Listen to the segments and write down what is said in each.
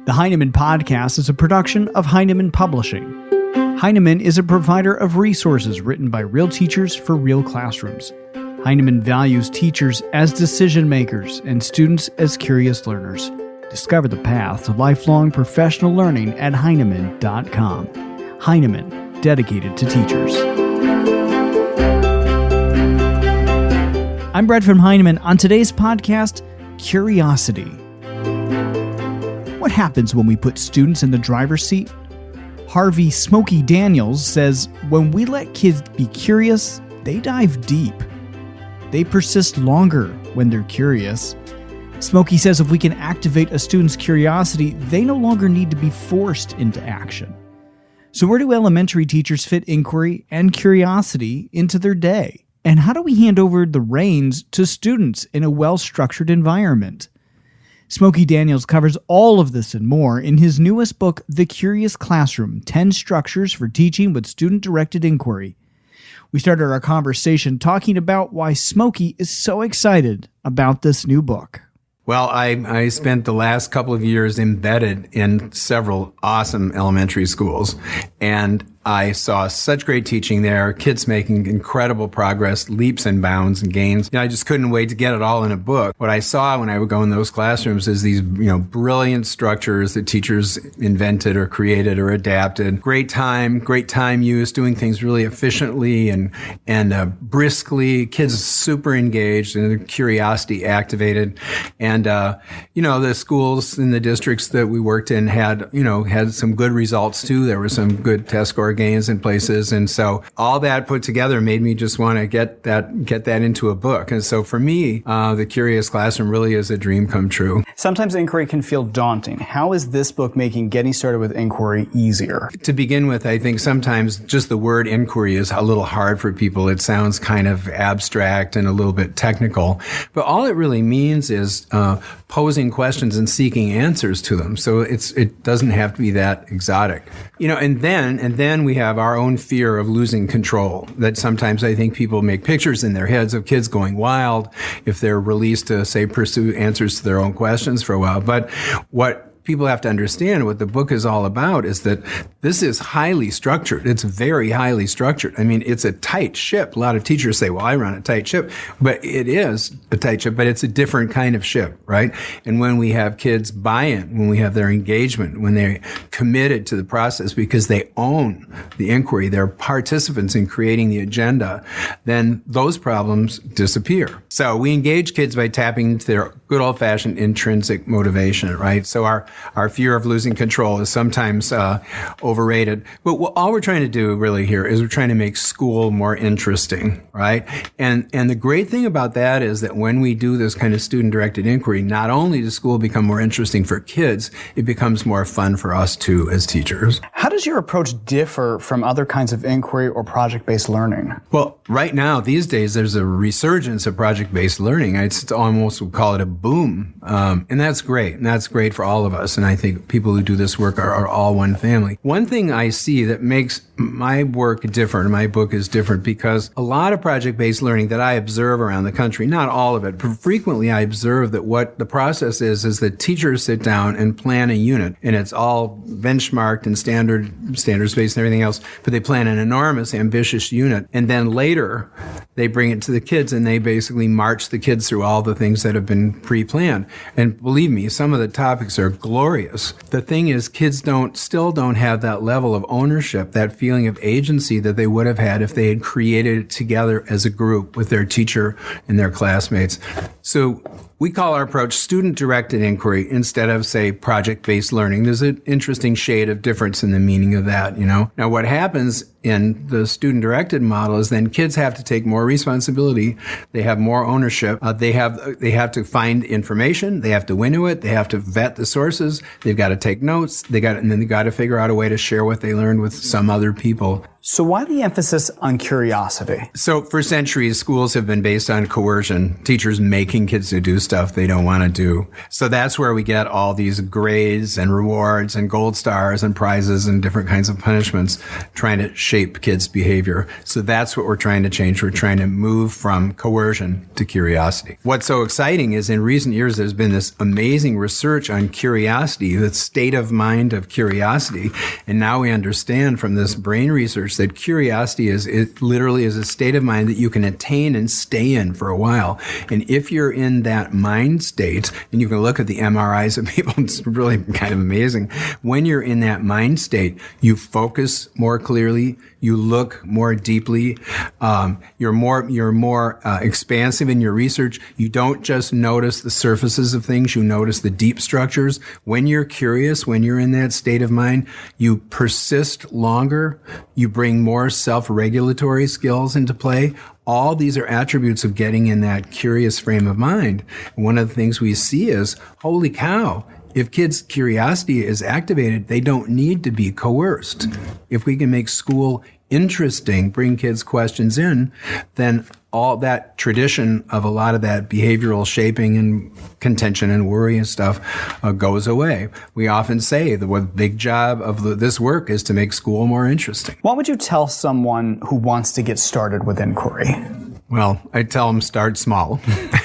The Heinemann podcast is a production of Heinemann Publishing. Heinemann is a provider of resources written by real teachers for real classrooms. Heinemann values teachers as decision makers and students as curious learners. Discover the path to lifelong professional learning at Heinemann.com. Heinemann, dedicated to teachers. I'm Brett from Heinemann. On today's podcast, curiosity. What happens when we put students in the driver's seat? Harvey Smokey Daniels says, when we let kids be curious, they dive deep. They persist longer when they're curious. Smokey says if we can activate a student's curiosity, they no longer need to be forced into action. So where do elementary teachers fit inquiry and curiosity into their day? And how do we hand over the reins to students in a well-structured environment? Smokey Daniels covers all of this and more in his newest book, The Curious Classroom, 10 Structures for Teaching with Student-Directed Inquiry. We started our conversation talking about why Smokey is so excited about this new book. Well, I spent the last couple of years embedded in several awesome elementary schools, and I saw such great teaching there, kids making incredible progress, leaps and bounds and gains. I just couldn't wait to get it all in a book. What I saw when I would go in those classrooms is these, brilliant structures that teachers invented or created or adapted. Great time use, doing things really efficiently and briskly. Kids super engaged and their curiosity activated. And, the schools in the districts that we worked in had some good results too. There were some good test score gains in places. And so all that put together made me just want to get that into a book. And so for me, The Curious Classroom really is a dream come true. Sometimes inquiry can feel daunting. How is this book making getting started with inquiry easier? To begin with, I think sometimes just the word inquiry is a little hard for people. It sounds kind of abstract and a little bit technical. But all it really means is posing questions and seeking answers to them. So it doesn't have to be that exotic. And then we have our own fear of losing control, that sometimes I think people make pictures in their heads of kids going wild if they're released to, say, pursue answers to their own questions for a while. But what people have to understand, what the book is all about, is that this is highly structured. It's very highly structured. I mean, it's a tight ship. A lot of teachers say, well, I run a tight ship. But it is a tight ship, but it's a different kind of ship, right? And when we have kids buy-in, when we have their engagement, when they're committed to the process because they own the inquiry, they're participants in creating the agenda, then those problems disappear. So we engage kids by tapping into their good old-fashioned intrinsic motivation, right? So our fear of losing control is sometimes overrated. But all we're trying to do really here is we're trying to make school more interesting, right? And the great thing about that is that when we do this kind of student-directed inquiry, not only does school become more interesting for kids, it becomes more fun for us too as teachers. How does your approach differ from other kinds of inquiry or project-based learning? Well, right now, these days, there's a resurgence of project-based learning. It's almost, we call it a boom. And that's great. And that's great for all of us. And I think people who do this work are all one family. One thing I see that makes my work different, my book is different, because a lot of project-based learning that I observe around the country, not all of it, but frequently I observe that what the process is that teachers sit down and plan a unit, and it's all benchmarked and standards-based and everything else, but they plan an enormous, ambitious unit, and then later they bring it to the kids and they basically march the kids through all the things that have been pre-planned. And believe me, some of the topics are glorious. The thing is, kids still don't have that level of ownership, that feeling of agency that they would have had if they had created it together as a group with their teacher and their classmates. So we call our approach student-directed inquiry instead of, say, project-based learning. There's an interesting shade of difference in the meaning of that, Now, what happens in the student-directed model is then kids have to take more responsibility. They have more ownership. They have to find information. They have to winnow it. They have to vet the sources. They've got to take notes. And then they got to figure out a way to share what they learned with some other people. So why the emphasis on curiosity? So for centuries, schools have been based on coercion, teachers making kids to do stuff they don't want to do. So that's where we get all these grades and rewards and gold stars and prizes and different kinds of punishments trying to shape kids' behavior. So that's what we're trying to change. We're trying to move from coercion to curiosity. What's so exciting is in recent years, there's been this amazing research on curiosity, the state of mind of curiosity. And now we understand from this brain research that curiosity it literally is a state of mind that you can attain and stay in for a while. And if you're in that mind state, and you can look at the MRIs of people, it's really kind of amazing. When you're in that mind state, you focus more clearly, you look more deeply, you're more expansive in your research. You don't just notice the surfaces of things, you notice the deep structures. When you're curious, when you're in that state of mind, you persist longer, you bring more self-regulatory skills into play. All these are attributes of getting in that curious frame of mind. One of the things we see is, holy cow, if kids' curiosity is activated, they don't need to be coerced. If we can make school interesting, bring kids' questions in, then all that tradition of a lot of that behavioral shaping and contention and worry and stuff goes away. We often say the big job of this work is to make school more interesting. What would you tell someone who wants to get started with inquiry? Well, I tell them start small,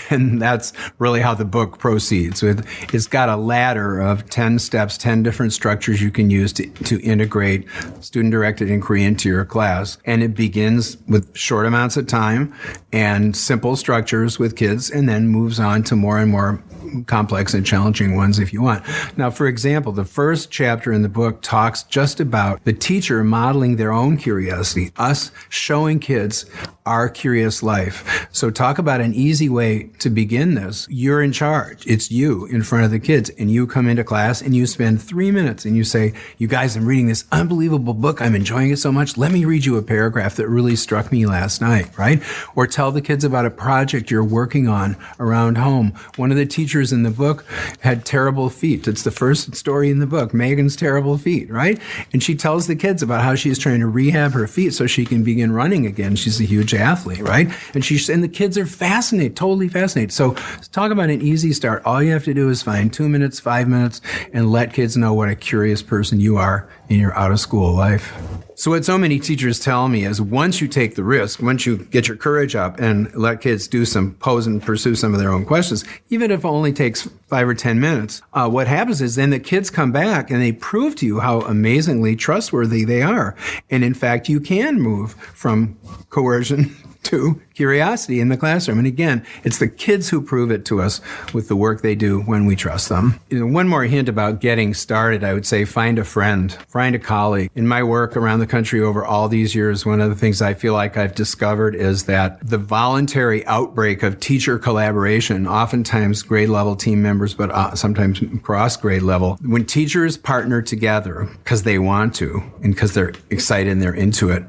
and that's really how the book proceeds. It's got a ladder of 10 steps, 10 different structures you can use to integrate student-directed inquiry into your class. And it begins with short amounts of time and simple structures with kids, and then moves on to more and more complex and challenging ones if you want. Now, for example, the first chapter in the book talks just about the teacher modeling their own curiosity, us showing kids our curious life. So talk about an easy way to begin this. You're in charge. It's you in front of the kids, and you come into class and you spend 3 minutes and you say, you guys, I'm reading this unbelievable book. I'm enjoying it so much. Let me read you a paragraph that really struck me last night, right? Or tell the kids about a project you're working on around home. One of the teachers in the book had terrible feet. It's the first story in the book, Megan's terrible feet, right? And she tells the kids about how she's trying to rehab her feet so she can begin running again. She's a huge athlete, right? And the kids are fascinated, totally fascinated. So talk about an easy start. All you have to do is find 2 minutes, 5 minutes, and let kids know what a curious person you are in your out-of-school life. So what so many teachers tell me is once you take the risk, once you get your courage up and let kids do some pose and pursue some of their own questions, even if it only takes 5 or 10 minutes, what happens is then the kids come back and they prove to you how amazingly trustworthy they are. And in fact, you can move from coercion to curiosity in the classroom. And again, it's the kids who prove it to us with the work they do when we trust them. One more hint about getting started, I would say find a friend, find a colleague. In my work around the country over all these years, one of the things I feel like I've discovered is that the voluntary outbreak of teacher collaboration, oftentimes grade level team members, but sometimes cross grade level, when teachers partner together because they want to and because they're excited and they're into it,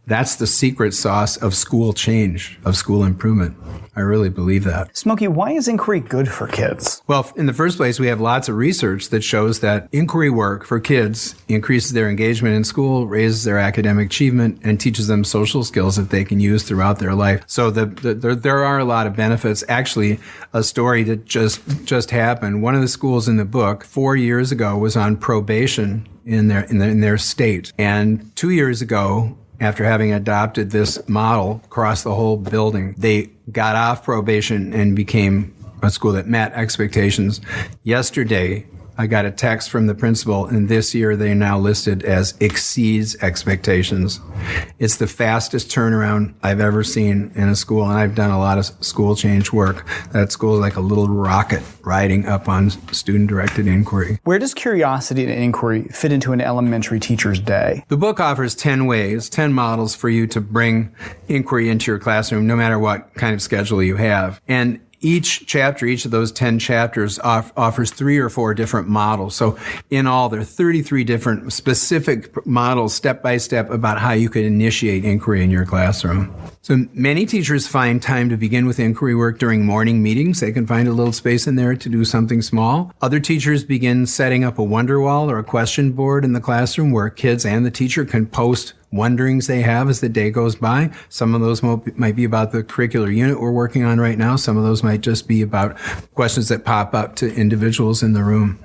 that's the secret sauce of school change, of school improvement. I really believe that. Smokey, why is inquiry good for kids? Well, in the first place, we have lots of research that shows that inquiry work for kids increases their engagement in school, raises their academic achievement, and teaches them social skills that they can use throughout their life. So there are a lot of benefits. Actually, a story that just happened. One of the schools in the book 4 years ago was on probation in their state. And 2 years ago, after having adopted this model across the whole building, they got off probation and became a school that met expectations. Yesterday, I got a text from the principal, and this year they now listed as exceeds expectations. It's the fastest turnaround I've ever seen in a school, and I've done a lot of school change work. That school is like a little rocket riding up on student-directed inquiry. Where does curiosity and inquiry fit into an elementary teacher's day? The book offers 10 ways, 10 models for you to bring inquiry into your classroom, no matter what kind of schedule you have. And each chapter, each of those 10 chapters offers 3 or 4 different models. So in all, there are 33 different specific models, step by step, about how you could initiate inquiry in your classroom. So many teachers find time to begin with inquiry work during morning meetings. They can find a little space in there to do something small. Other teachers begin setting up a wonder wall or a question board in the classroom where kids and the teacher can post wonderings they have as the day goes by. Some of those might be about the curricular unit we're working on right now. Some of those might just be about questions that pop up to individuals in the room.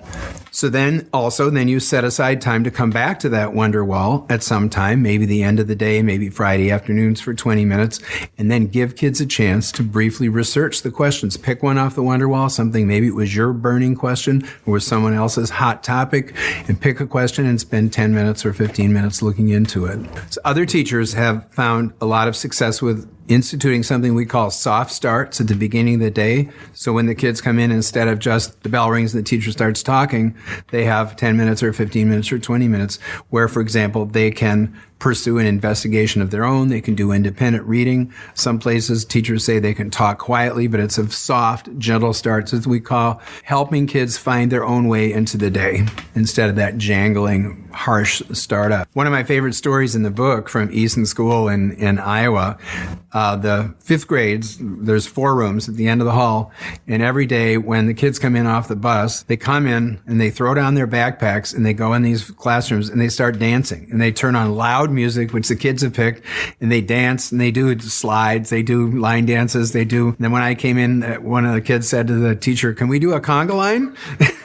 So then you set aside time to come back to that wonder wall at some time, maybe the end of the day, maybe Friday afternoons for 20 minutes, and then give kids a chance to briefly research the questions. Pick one off the wonder wall, something, maybe it was your burning question or was someone else's hot topic, and pick a question and spend 10 minutes or 15 minutes looking into it. So other teachers have found a lot of success with instituting something we call soft starts at the beginning of the day. So when the kids come in, instead of just the bell rings and the teacher starts talking, they have 10 minutes or 15 minutes or 20 minutes where, for example, they can pursue an investigation of their own. They can do independent reading. Some places teachers say they can talk quietly, but it's a soft, gentle starts, as we call, helping kids find their own way into the day instead of that jangling, harsh startup. One of my favorite stories in the book from Easton School in Iowa, the fifth grades, there's 4 rooms at the end of the hall, and every day when the kids come in off the bus, they come in and they throw down their backpacks and they go in these classrooms and they start dancing, and they turn on loud music, which the kids have picked, and they dance and they do slides, they do line dances, and then when I came in, one of the kids said to the teacher, "Can we do a conga line?"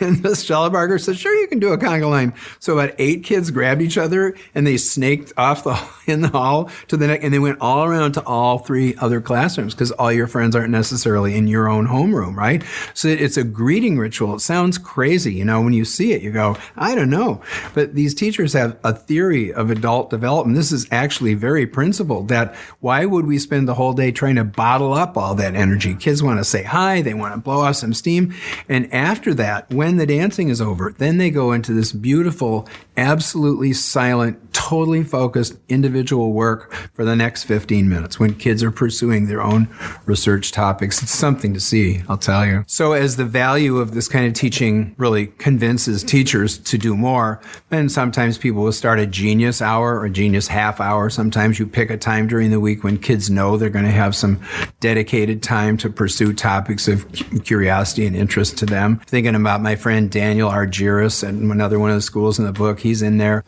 And Miss Schellebarger said, "Sure, you can do a conga line." So about 8 kids grabbed each other and they snaked off in the hall to the next, and they went all around to all 3 other classrooms, because all your friends aren't necessarily in your own homeroom, right? So it's a greeting ritual. It sounds crazy, when you see it, you go, I don't know. But these teachers have a theory of adult development. This is actually very principled, that why would we spend the whole day trying to bottle up all that energy? Kids want to say hi, they want to blow off some steam. And after that, when the dancing is over, then they go into this beautiful, absolutely silent, totally focused individual work for the next 15 minutes when kids are pursuing their own research topics. It's something to see, I'll tell you. So as the value of this kind of teaching really convinces teachers to do more, then sometimes people will start a genius hour or a genius half hour. Sometimes you pick a time during the week when kids know they're going to have some dedicated time to pursue topics of curiosity and interest to them. Thinking about my friend Daniel Argyris at another one of the schools in the book, he's in there.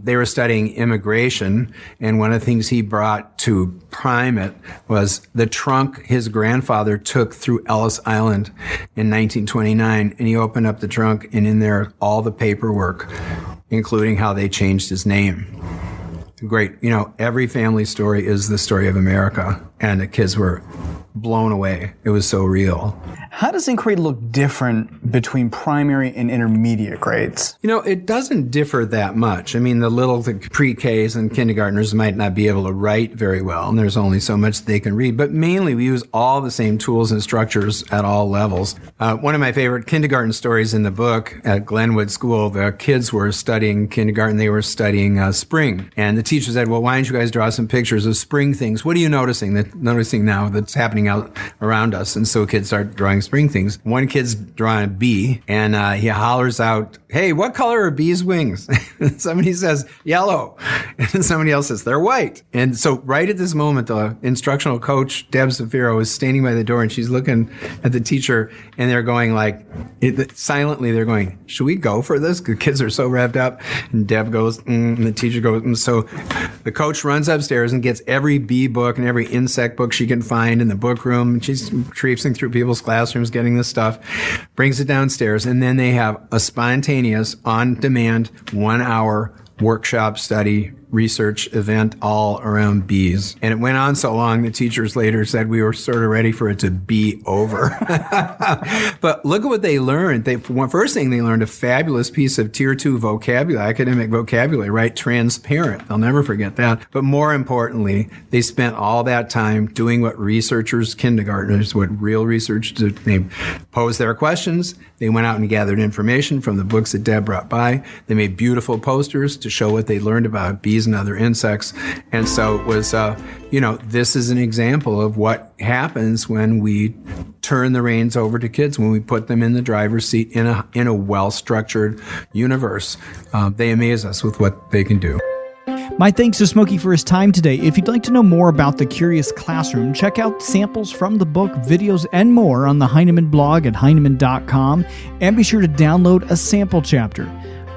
They were studying immigration, and one of the things he brought to prime it was the trunk his grandfather took through Ellis Island in 1929, and he opened up the trunk, and in there all the paperwork, including how they changed his name. Great. Every family story is the story of America, and the kids were blown away. It was so real. How does inquiry look different between primary and intermediate grades? It doesn't differ that much. The pre-Ks and kindergartners might not be able to write very well, and there's only so much they can read, but mainly we use all the same tools and structures at all levels. One of my favorite kindergarten stories in the book, at Glenwood School, the kids were studying kindergarten. They were studying spring, and the teacher said, "Well, why don't you guys draw some pictures of spring things? What are you noticing now that's happening out around us?" And so kids start drawing spring things. One kid's drawing a bee, and he hollers out, "Hey, what color are bees' wings?" Somebody says, "Yellow." And somebody else says, "They're white." And so right at this moment, the instructional coach, Deb Zafiro, is standing by the door, and she's looking at the teacher, and they're going silently, they're going, "Should we go for this?" The kids are so revved up. And Deb goes, and the teacher goes, and so the coach runs upstairs and gets every bee book and every insect book she can find in the book room. She's traipsing through people's classrooms getting this stuff, brings it downstairs, and then they have a spontaneous, on-demand, 1-hour workshop study research event all around bees. And it went on so long, the teachers later said we were sort of ready for it to be over. But look at what they learned. First thing they learned, a fabulous piece of Tier 2 vocabulary, academic vocabulary, right? Transparent. I'll never forget that. But more importantly, they spent all that time doing what researchers, kindergartners, what real research do. They posed their questions. They went out and gathered information from the books that Deb brought by. They made beautiful posters to show what they learned about bees and other insects. And so it was, this is an example of what happens when we turn the reins over to kids, when we put them in the driver's seat in a well-structured universe. They amaze us with what they can do. My thanks to Smokey for his time today. If you'd like to know more about the Curious Classroom, check out samples from the book, videos, and more on the Heinemann blog at heinemann.com, and be sure to download a sample chapter.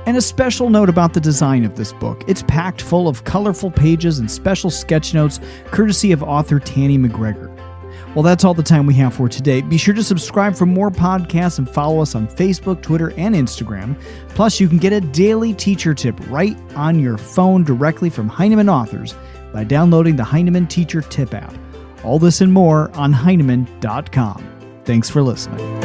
And a special note about the design of this book. It's packed full of colorful pages and special sketch notes courtesy of author Tanny McGregor. Well, that's all the time we have for today. Be sure to subscribe for more podcasts and follow us on Facebook, Twitter, and Instagram. Plus, you can get a daily teacher tip right on your phone directly from Heinemann authors by downloading the Heinemann Teacher Tip app. All this and more on Heinemann.com. Thanks for listening.